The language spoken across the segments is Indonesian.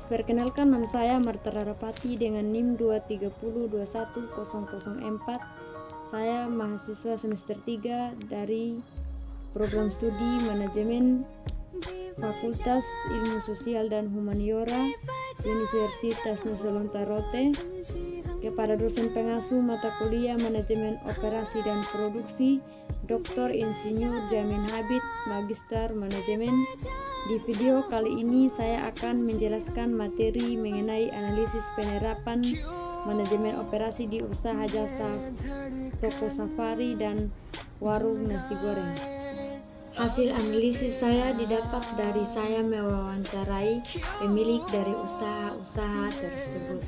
Perkenalkan, nama saya Marta Rarapati dengan NIM 230210004. Saya mahasiswa semester 3 dari program studi manajemen Fakultas Ilmu Sosial dan Humaniora Universitas Nusa Lontara Rote. Kepada dosen pengasuh mata kuliah manajemen operasi dan produksi Dr. Insinyur Jamin Habib, Magister Manajemen. Di video kali ini saya akan menjelaskan materi mengenai analisis penerapan manajemen operasi di usaha jasa toko safari dan warung nasi goreng. Hasil analisis saya didapat dari saya mewawancarai pemilik dari usaha-usaha tersebut.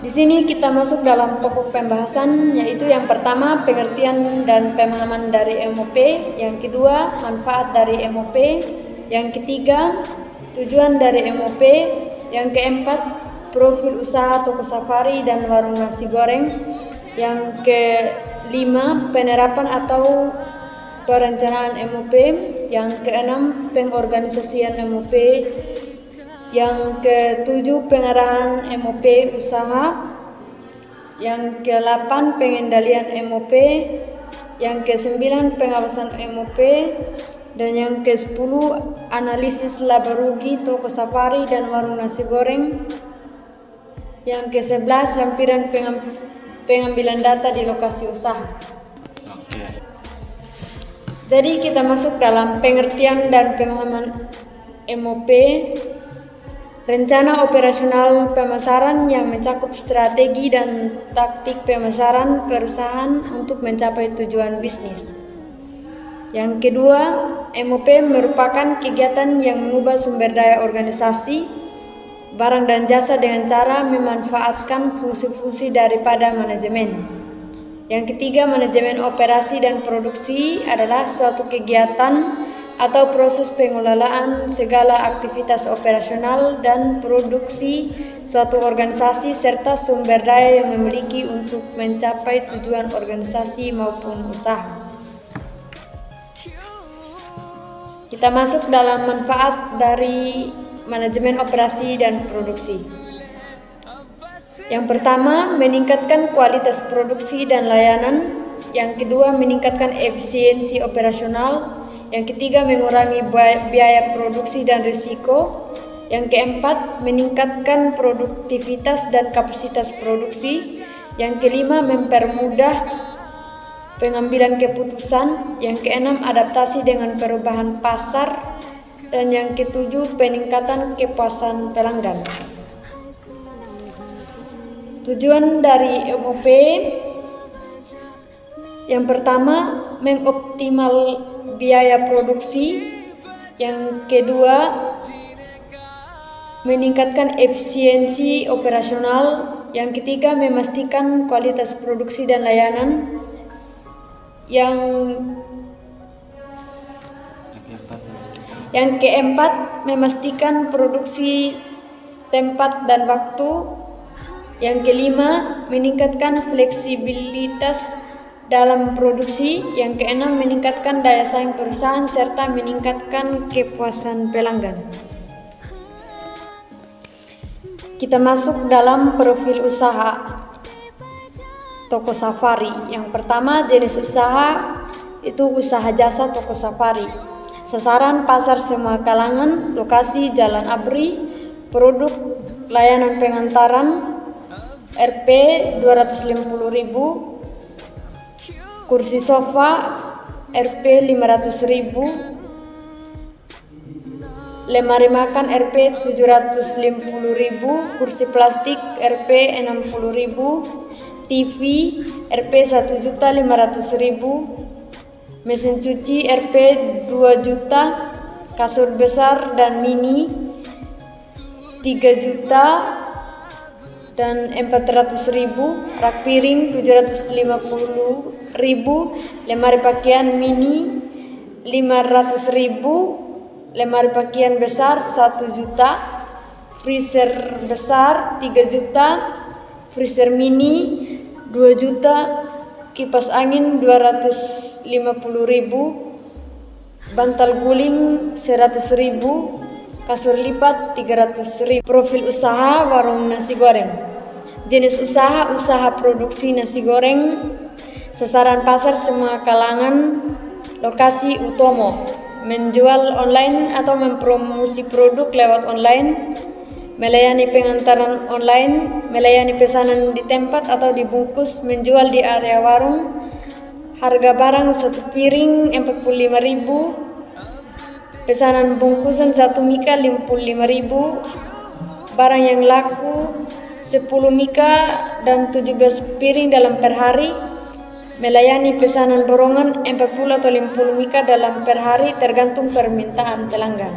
Di sini kita masuk dalam pokok pembahasan, yaitu yang pertama pengertian dan pemahaman dari MOP, yang kedua manfaat dari MOP, yang ketiga tujuan dari MOP, yang keempat profil usaha toko safari dan warung nasi goreng, yang kelima penerapan atau perencanaan MOP, yang keenam pengorganisasian MOP, yang ketujuh pengarahan MOP usaha, yang ke-8 pengendalian MOP, yang ke-9 pengawasan MOP, dan yang ke-10 analisis laba rugi toko safari dan warung nasi goreng, yang ke-11 lampiran pengambilan data di lokasi usaha. Jadi kita masuk dalam pengertian dan pemahaman MOP. Rencana operasional pemasaran yang mencakup strategi dan taktik pemasaran perusahaan untuk mencapai tujuan bisnis. Yang kedua, MOP merupakan kegiatan yang mengubah sumber daya organisasi, barang dan jasa dengan cara memanfaatkan fungsi-fungsi daripada manajemen. Yang ketiga, manajemen operasi dan produksi adalah suatu kegiatan atau proses pengelolaan segala aktivitas operasional dan produksi suatu organisasi serta sumber daya yang memiliki untuk mencapai tujuan organisasi maupun usaha. Kita masuk dalam manfaat dari manajemen operasi dan produksi. Yang pertama, meningkatkan kualitas produksi dan layanan. Yang kedua, meningkatkan efisiensi operasional. Yang ketiga, mengurangi biaya produksi dan risiko. Yang keempat, meningkatkan produktivitas dan kapasitas produksi. Yang kelima, mempermudah pengambilan keputusan. Yang keenam, adaptasi dengan perubahan pasar. Dan yang ketujuh, peningkatan kepuasan pelanggan. Tujuan dari MOP yang pertama, mengoptimal biaya produksi. Yang kedua, meningkatkan efisiensi operasional. Yang ketiga, memastikan kualitas produksi dan layanan. Yang keempat, memastikan produksi tempat dan waktu. Yang kelima, meningkatkan fleksibilitas dalam produksi. Yang keenam, meningkatkan daya saing perusahaan serta meningkatkan kepuasan pelanggan. Kita masuk dalam profil usaha toko safari. Yang pertama, jenis usaha itu usaha jasa toko safari. Sasaran pasar semua kalangan, lokasi Jalan Abri, produk layanan pengantaran, Rp 250.000, kursi sofa Rp 500.000, lemari makan Rp 750.000, kursi plastik Rp 60.000, TV Rp 1.500.000, mesin cuci Rp 2 juta, kasur besar dan mini 3 juta dan 400.000, rak piring 750.000, lemari pakaian mini 500.000, lemari pakaian besar 1 juta, freezer besar 3 juta, freezer mini 2 juta, kipas angin 250.000, bantal guling 100.000, kasur lipat 300.000. Profil usaha warung nasi goreng. Jenis usaha produksi nasi goreng, sasaran pasar semua kalangan, lokasi Utomo, menjual online atau mempromosi produk lewat online, melayani pengantaran online, melayani pesanan di tempat atau dibungkus, menjual di area warung. Harga barang 1 piring 45.000, pesanan bungkusan 1 mika 55.000, barang yang laku 10 mika dan 17 piring dalam per hari, melayani pesanan borongan 40 atau 50 mika dalam per hari tergantung permintaan pelanggan.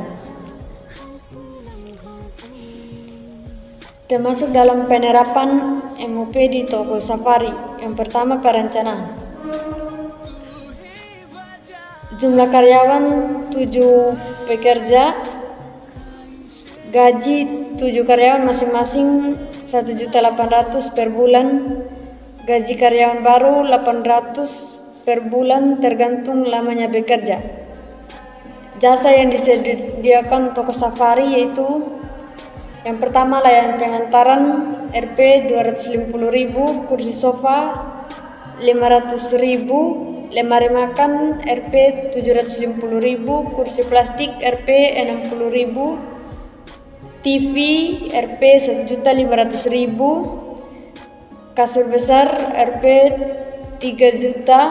Termasuk dalam penerapan MOP di toko safari. Yang pertama, perencanaan. Jumlah karyawan 7 pekerja, gaji 7 karyawan masing-masing 1.800.000 per bulan, gaji karyawan baru 800 per bulan tergantung lamanya bekerja. Jasa yang disediakan toko safari yaitu yang pertama, layanan pengantaran Rp 250.000, kursi sofa 500.000, lemari makan Rp 750.000, kursi plastik Rp 60.000, TV Rp 1.500.000, kasur besar Rp 3 juta,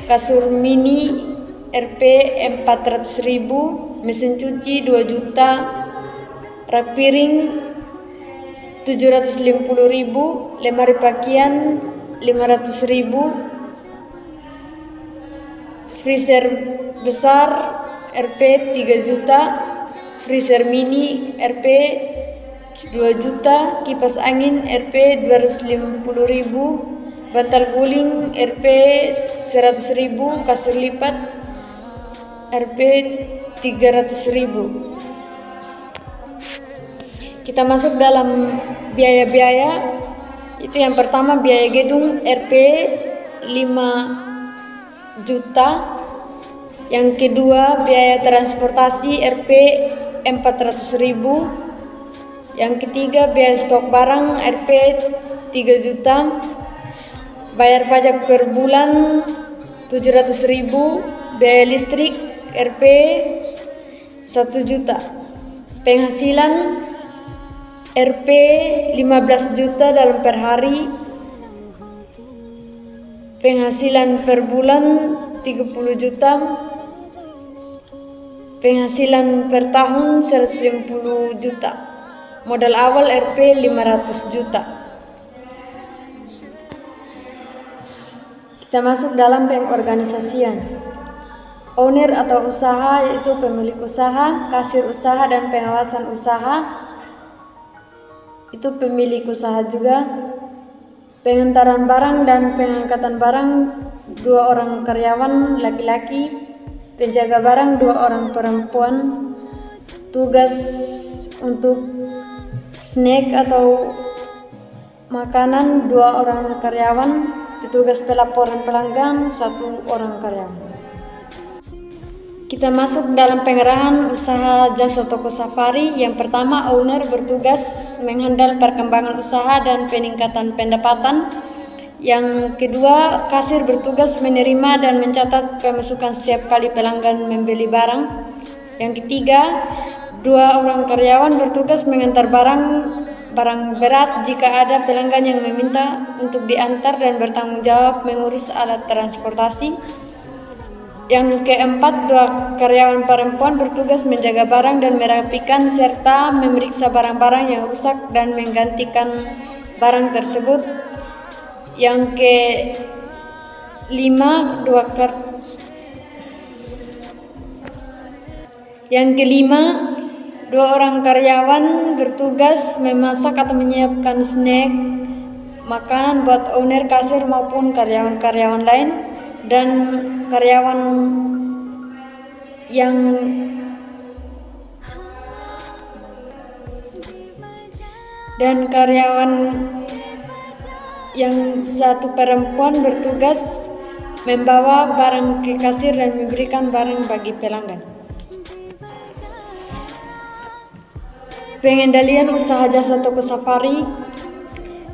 kasur mini Rp 400.000, mesin cuci 2 juta, rak piring 750.000, lemari pakaian 500.000, freezer besar Rp 3 juta, freezer mini Rp 2 juta, kipas angin Rp 250.000, bantal guling Rp 100.000, kasur lipat Rp 300.000. Kita masuk dalam biaya-biaya. Itu yang pertama, biaya gedung Rp 5 juta. Yang kedua, biaya transportasi Rp 400.000. Yang ketiga, biaya stok barang Rp 3 juta. Bayar pajak per bulan 700.000. Biaya listrik Rp 1 juta. Penghasilan Rp 15 juta dalam per hari. Penghasilan per bulan 30 juta. Penghasilan per tahun 150 juta. Modal awal Rp 500 juta. Kita masuk dalam pengorganisasian. Owner atau usaha yaitu pemilik usaha, kasir usaha dan pengawasan usaha itu pemilik usaha juga. Pengantaran barang dan pengangkatan barang 2 orang karyawan laki-laki, penjaga barang 2 orang perempuan. Tugas untuk snack atau makanan 2 orang karyawan. Petugas pelaporan pelanggan 1 orang karyawan. Kita masuk dalam pengerahan usaha jasa toko safari. Yang pertama, owner bertugas menghandle perkembangan usaha dan peningkatan pendapatan. Yang kedua, kasir bertugas menerima dan mencatat pemasukan setiap kali pelanggan membeli barang. Yang ketiga, 2 orang karyawan bertugas mengantar barang berat jika ada pelanggan yang meminta untuk diantar dan bertanggung jawab mengurus alat transportasi. Yang keempat, 2 karyawan perempuan bertugas menjaga barang dan merapikan serta memeriksa barang-barang yang rusak dan menggantikan barang tersebut. Yang kelima, 2 orang karyawan bertugas memasak atau menyiapkan snack, makanan buat owner, kasir maupun karyawan-karyawan lain. Dan karyawan yang satu perempuan bertugas membawa barang ke kasir dan memberikan barang bagi pelanggan. Pengendalian usaha jasa toko safari.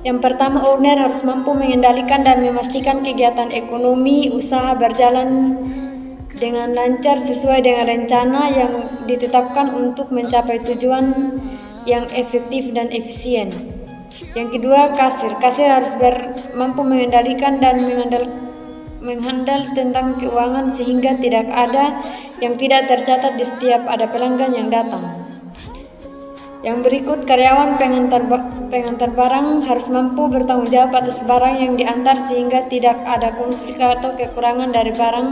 Yang pertama, owner harus mampu mengendalikan dan memastikan kegiatan ekonomi usaha berjalan dengan lancar sesuai dengan rencana yang ditetapkan untuk mencapai tujuan yang efektif dan efisien. Yang kedua, kasir. Kasir harus mampu mengendalikan dan menghandle tentang keuangan sehingga tidak ada yang tidak tercatat di setiap ada pelanggan yang datang. Yang berikut, karyawan pengantar barang harus mampu bertanggung jawab atas barang yang diantar sehingga tidak ada konflik atau kekurangan dari barang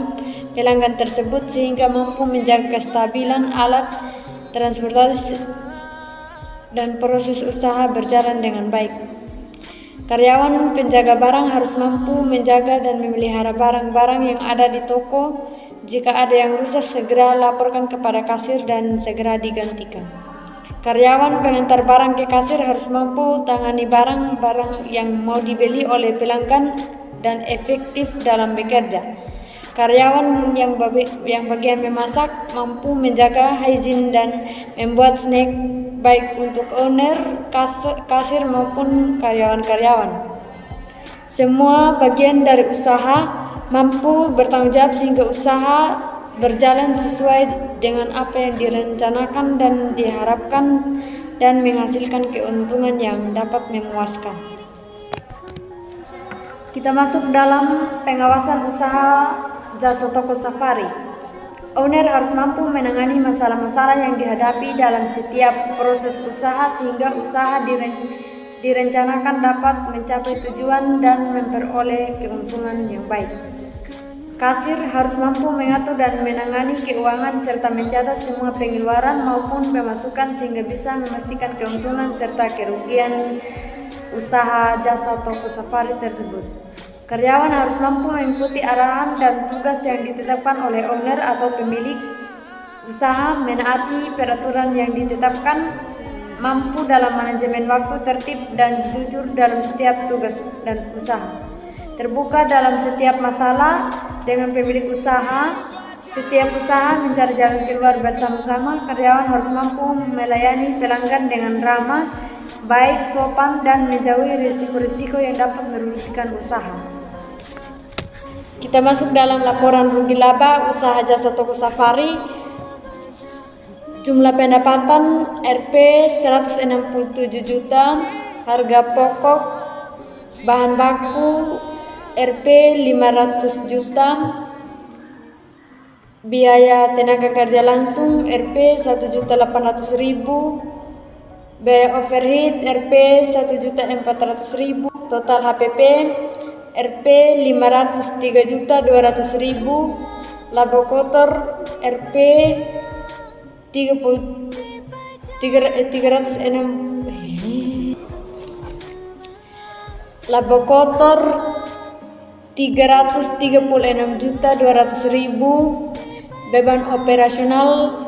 pelanggan tersebut sehingga mampu menjaga kestabilan alat transportasi dan proses usaha berjalan dengan baik. Karyawan penjaga barang harus mampu menjaga dan memelihara barang-barang yang ada di toko. Jika ada yang rusak, segera laporkan kepada kasir dan segera digantikan. Karyawan pengantar barang ke kasir harus mampu tangani barang-barang yang mau dibeli oleh pelanggan dan efektif dalam bekerja. Karyawan yang bagian memasak mampu menjaga hygiene dan membuat snack baik untuk owner, kasir maupun karyawan-karyawan. Semua bagian dari usaha mampu bertanggung jawab sehingga usaha berjalan sesuai dengan apa yang direncanakan dan diharapkan dan menghasilkan keuntungan yang dapat memuaskan. Kita masuk dalam pengawasan usaha jasa toko safari. Owner harus mampu menangani masalah-masalah yang dihadapi dalam setiap proses usaha sehingga usaha direncanakan dapat mencapai tujuan dan memperoleh keuntungan yang baik. Kasir harus mampu mengatur dan menangani keuangan serta mencatat semua pengeluaran maupun pemasukan sehingga bisa memastikan keuntungan serta kerugian usaha jasa toko safari tersebut. Karyawan harus mampu mengikuti arahan dan tugas yang ditetapkan oleh owner atau pemilik usaha, menaati peraturan yang ditetapkan, mampu dalam manajemen waktu, tertib dan jujur dalam setiap tugas dan usaha. Terbuka dalam setiap masalah dengan pemilik usaha. Setiap usaha mencari jalan keluar bersama-sama. Karyawan harus mampu melayani pelanggan dengan ramah, baik, sopan, dan menjauhi risiko-risiko yang dapat merugikan usaha. Kita masuk dalam laporan rugi laba usaha jasa toko safari. Jumlah pendapatan Rp 167 juta, harga pokok bahan baku Rp 500 juta, biaya tenaga kerja langsung Rp 1.800.000, biaya overhead Rp 1.400.000, total HPP Rp 503.200.000, laba kotor Rp 336.200.000, beban operasional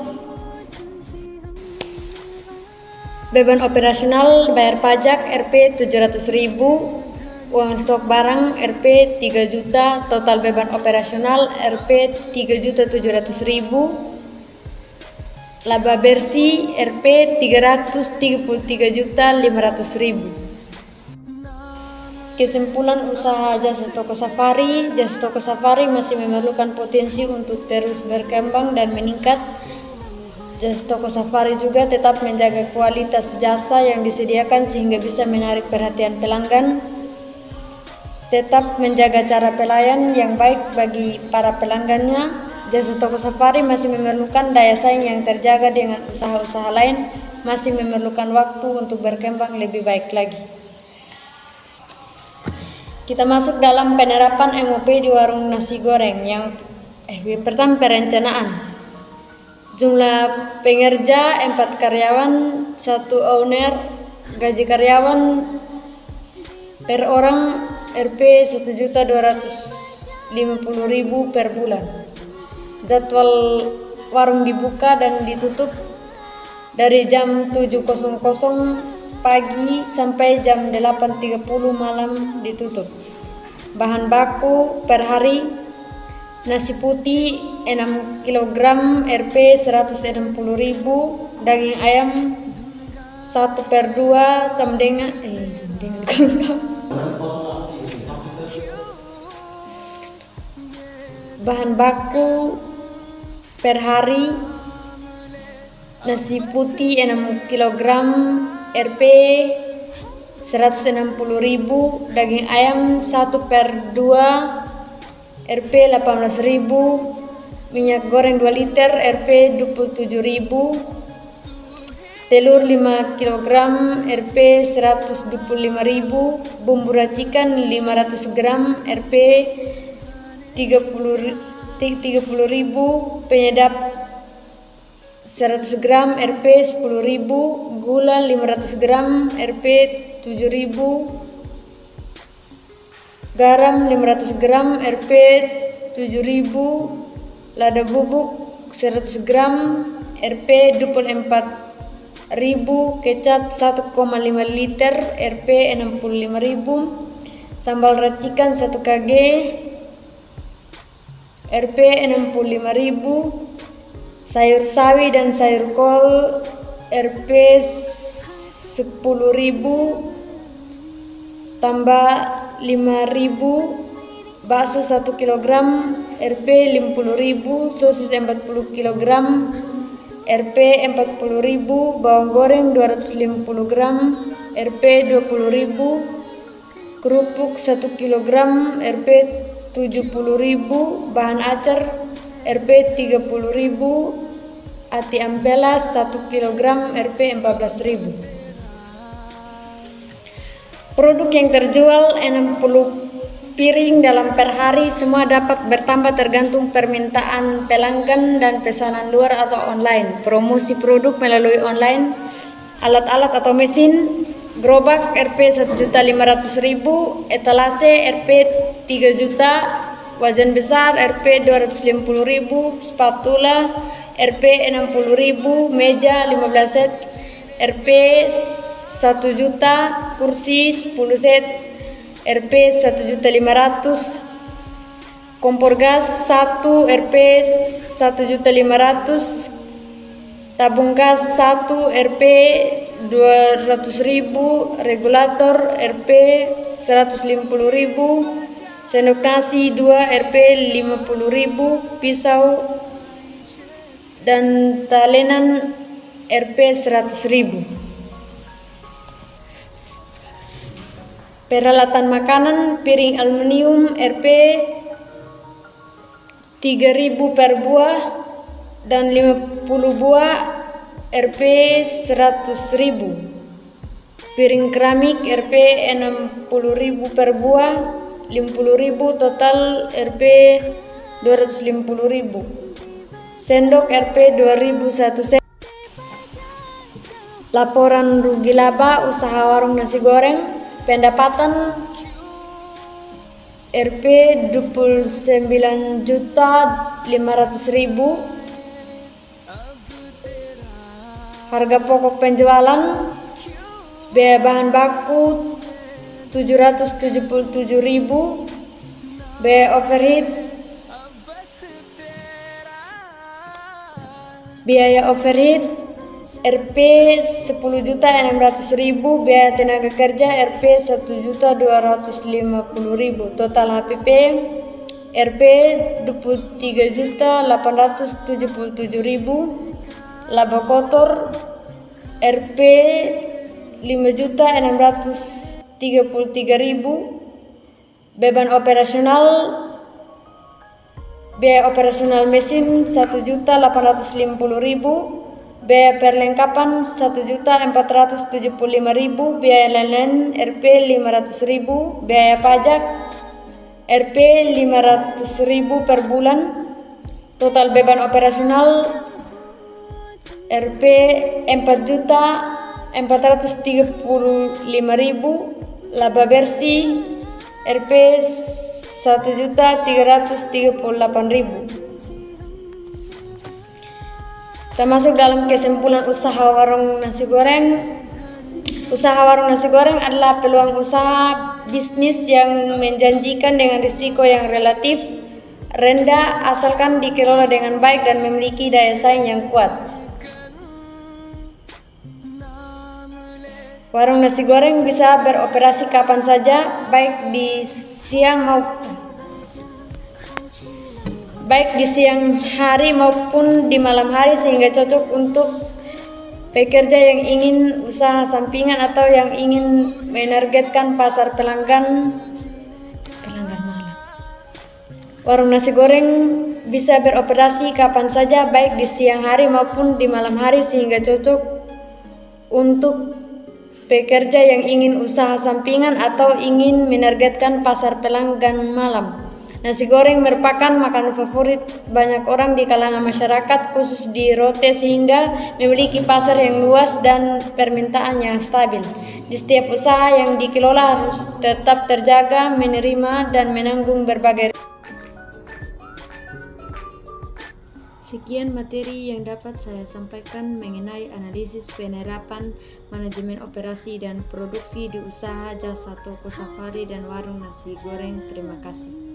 bayar pajak Rp 700.000, uang stok barang Rp 3 juta, total beban operasional Rp 3.700.000, laba bersih Rp 333.500.000. Kesimpulan usaha jasa toko safari. Jasa toko safari masih memerlukan potensi untuk terus berkembang dan meningkat. Jasa toko safari juga tetap menjaga kualitas jasa yang disediakan sehingga bisa menarik perhatian pelanggan. Tetap menjaga cara pelayan yang baik bagi para pelanggannya. Jasa toko safari masih memerlukan daya saing yang terjaga dengan usaha-usaha lain, masih memerlukan waktu untuk berkembang lebih baik lagi. Kita masuk dalam penerapan MOP di warung nasi goreng. Yang pertama, perencanaan. Jumlah pengerja 4 karyawan, 1 owner. Gaji karyawan per orang Rp 1.250.000 per bulan. Jadwal warung dibuka dan ditutup dari jam 7.00 pagi sampai jam 8.30 malam ditutup. Bahan baku per hari nasi putih 6 kg Rp 160.000, daging ayam 1/2 sama dengan bahan baku per hari nasi putih 6 kg Rp 160.000, daging ayam 1/2 Rp 18.000, minyak goreng 2 liter Rp 27.000, telur 5 kg Rp 125.000, bumbu racikan 500 gram Rp 30.000, penyedap 100 gram Rp 10.000, gula 500 gram Rp 7.000, garam 500 gram Rp 7.000, lada bubuk 100 gram Rp 24.000, kecap 1,5 liter Rp 65.000, sambal racikan 1 kg Rp 65.000, sayur sawi dan sayur kol Rp 10.000 tambah 5.000, bakso 1 kg Rp 50.000, sosis 40 kg Rp 40.000, bawang goreng 250 gram Rp 20.000, kerupuk 1 kg Rp 70.000, bahan acar Rp 30.000, ati ampela 1 kg Rp 14.000. Produk yang terjual 60 piring dalam per hari, semua dapat bertambah tergantung permintaan pelanggan dan pesanan luar atau online. Promosi produk melalui online, alat-alat atau mesin, gerobak Rp 1.500.000, etalase Rp 3 juta, wajan besar Rp 250.000, spatula Rp 60.000, meja 15 set Rp 1 juta, kursi 10 set Rp 1.500.000, kompor gas 1 Rp 1.500.000, tabung gas 1 Rp 200.000, regulator Rp 150.000, sendok nasi 2 Rp 50.000, pisau dan talenan Rp 100.000. Peralatan makanan, piring aluminium Rp 3.000 per buah dan 50 buah Rp 100.000. Piring keramik Rp 60.000 per buah, 50.000, total Rp 250.000. Sendok Rp 2.000 1 set. Laporan rugi laba usaha warung nasi goreng, pendapatan Rp 29.500.000, harga pokok penjualan, biaya bahan baku 777.000, biaya overhead Rp 10.600.000, biaya tenaga kerja Rp 1.250.000, total HPP Rp 23.877.000, laba kotor Rp 5.633.000, beban operasional, biaya operasional mesin 1.850.000, biaya perlengkapan 1.475.000, biaya lain-lain Rp 500.000, biaya pajak Rp 500.000 per bulan, total beban operasional Rp 4.435.000, laba bersih Rp 1.338.000. Termasuk dalam kesimpulan usaha warung nasi goreng. Usaha warung nasi goreng adalah peluang usaha bisnis yang menjanjikan dengan risiko yang relatif rendah asalkan dikelola dengan baik dan memiliki daya saing yang kuat. Warung nasi goreng bisa beroperasi kapan saja, baik di siang hari maupun di malam hari, sehingga cocok untuk pekerja yang ingin usaha sampingan atau yang ingin menargetkan pasar pelanggan malam. Warung nasi goreng bisa beroperasi kapan saja, baik di siang hari maupun di malam hari, sehingga cocok untuk pekerja yang ingin usaha sampingan atau ingin menargetkan pasar pelanggan malam. Nasi goreng merupakan makanan favorit banyak orang di kalangan masyarakat, khusus di Rote, sehingga memiliki pasar yang luas dan permintaan yang stabil. Di setiap usaha yang dikelola harus tetap terjaga, menerima dan menanggung berbagai. Sekian materi yang dapat saya sampaikan mengenai analisis penerapan manajemen operasi dan produksi di usaha jasa toko safari dan warung nasi goreng. Terima kasih.